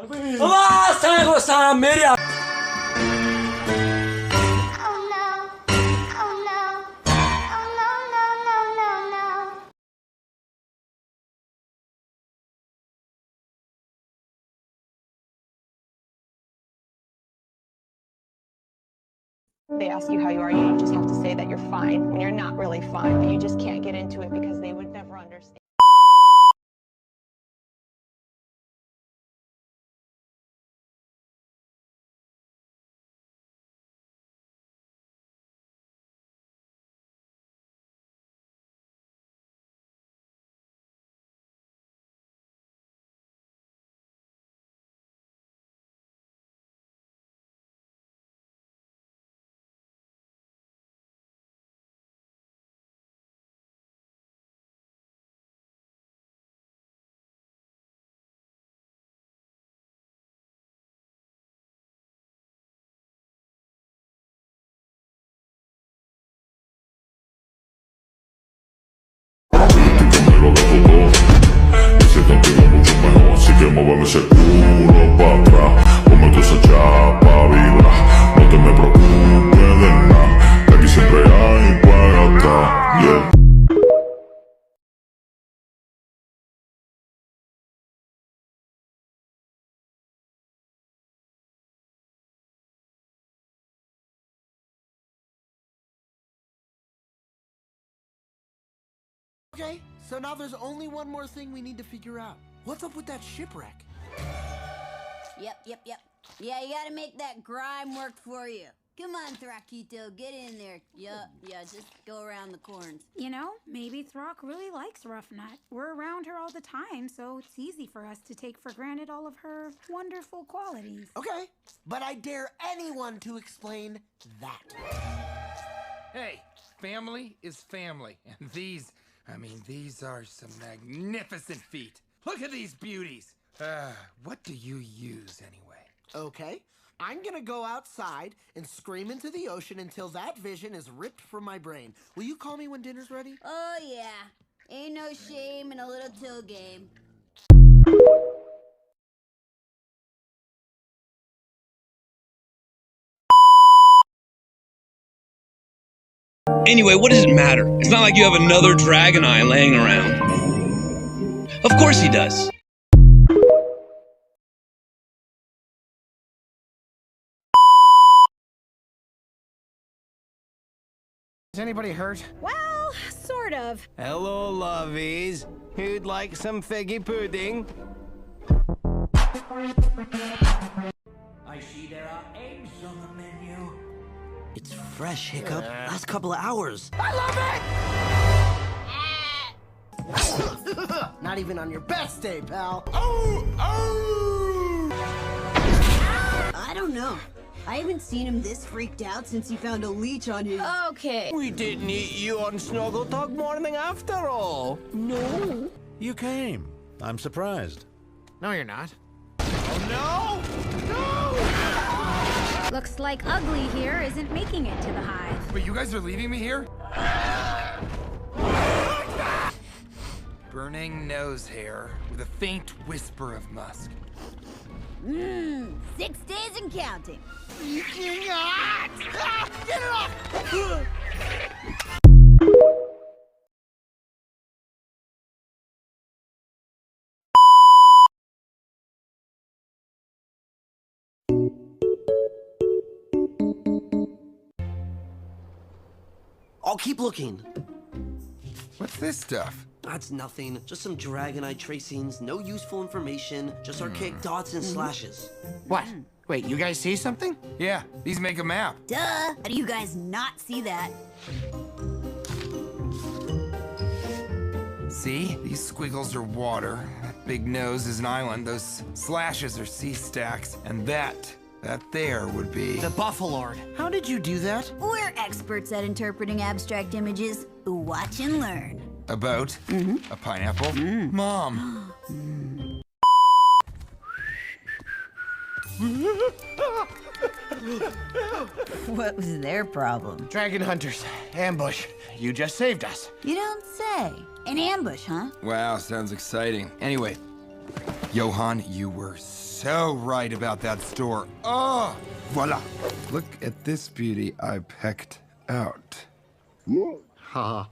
They ask you how you are, you just have to say that you're fine when you're not really fine, but you just can't get into it because they would never understand. Muéveme ese culo pa' atrás, ponme toda esa chapa, vibra. No te me preocupes de nada, de aquí siempre hay para gastar, yeah. Okay, so now there's only one more thing we need to figure out. What's up with that shipwreck? Yep. Yeah, you gotta make that grime work for you. Come on, Thrakito, get in there. Yeah, just go around the corners. You know, maybe Throck really likes Rough Nut. We're around her all the time, so it's easy for us to take for granted all of her wonderful qualities. Okay, but I dare anyone to explain that. Hey, family is family, and these are some magnificent feet. Look at these beauties. What do you use anyway? Okay, I'm gonna go outside and scream into the ocean until that vision is ripped from my brain. Will you call me when dinner's ready? Oh, yeah. Ain't no shame in a little till game. Anyway, what does it matter? It's not like you have another dragon eye laying around. Of course he does. Is anybody hurt? Well, sort of. Hello, lovies. Who'd like some figgy pudding? I see there are eggs on the menu. It's fresh, Hiccup. Last couple of hours. I love it! Not even on your best day, pal. I don't know. I haven't seen him this freaked out since he found a leech on his... Okay. We didn't eat you on Snuggle Tug morning after all. No. You came. I'm surprised. No, you're not. Oh, no! No! Looks like Ugly here isn't making it to the hive. Wait, you guys are leaving me here? Burning nose hair with a faint whisper of musk. 6 days and counting. Get it off! I'll keep looking. What's this stuff? That's nothing. Just some Dragonite tracings, no useful information, just archaic dots and slashes. What? Wait, you guys see something? Yeah, these make a map. Duh! How do you guys not see that? See? These squiggles are water. That big nose is an island. Those slashes are sea stacks. And that there would be... The Buffalord. How did you do that? We're experts at interpreting abstract images. Watch and learn. About a pineapple? Mom! What was their problem? Dragon hunters. Ambush. You just saved us. You don't say. An ambush, huh? Wow, sounds exciting. Anyway, Johan, you were so so right about that store. Oh, voila. Look at this beauty I pecked out. Ha.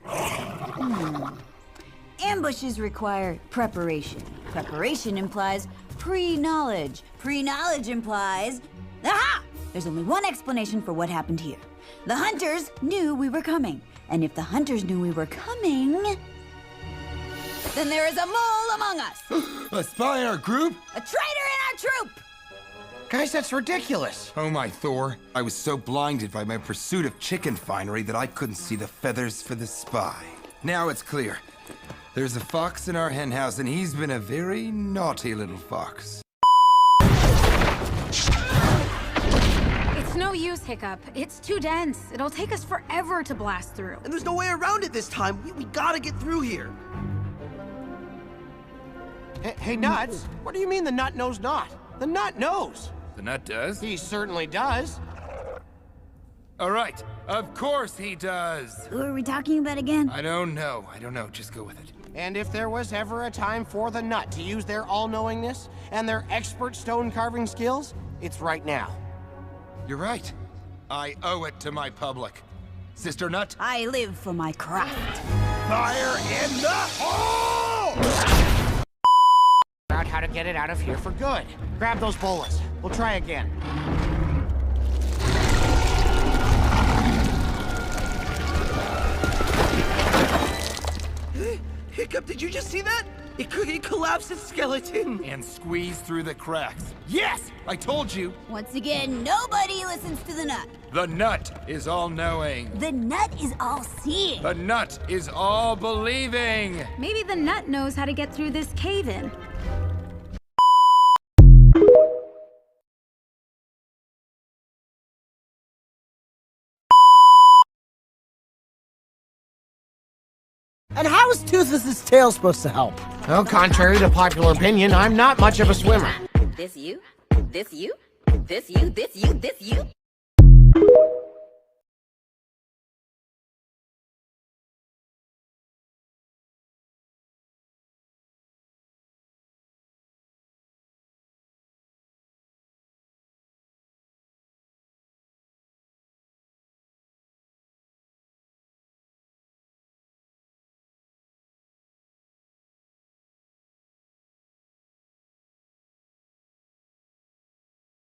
Ambushes require preparation. Preparation implies pre-knowledge. Pre-knowledge implies... Aha! There's only one explanation for what happened here. The hunters knew we were coming. And if the hunters knew we were coming... then there is a mole among us! A spy in our group? A traitor in our troop! Guys, that's ridiculous. Oh my Thor, I was so blinded by my pursuit of chicken finery that I couldn't see the feathers for the spy. Now it's clear. There's a fox in our henhouse and he's been a very naughty little fox. It's no use, Hiccup. It's too dense. It'll take us forever to blast through. And there's no way around it this time. We gotta get through here. Hey, Nuts, what do you mean the nut knows not? The nut knows. The nut does? He certainly does. All right, of course he does. Who are we talking about again? I don't know, just go with it. And if there was ever a time for the nut to use their all-knowingness and their expert stone carving skills, it's right now. You're right. I owe it to my public. Sister Nut? I live for my craft. Fire in the hole! Out how to get it out of here for good. Grab those bolas. We'll try again. Hiccup, did you just see that? It collapsed its skeleton. And squeeze through the cracks. Yes! I told you! Once again, nobody listens to the nut. The nut is all-knowing. The nut is all-seeing. The nut is all-believing. Maybe the nut knows how to get through this cave-in. And how is Toothless's tail supposed to help? Well, contrary to popular opinion, I'm not much of a swimmer. This you? This you? This you? This you? This you?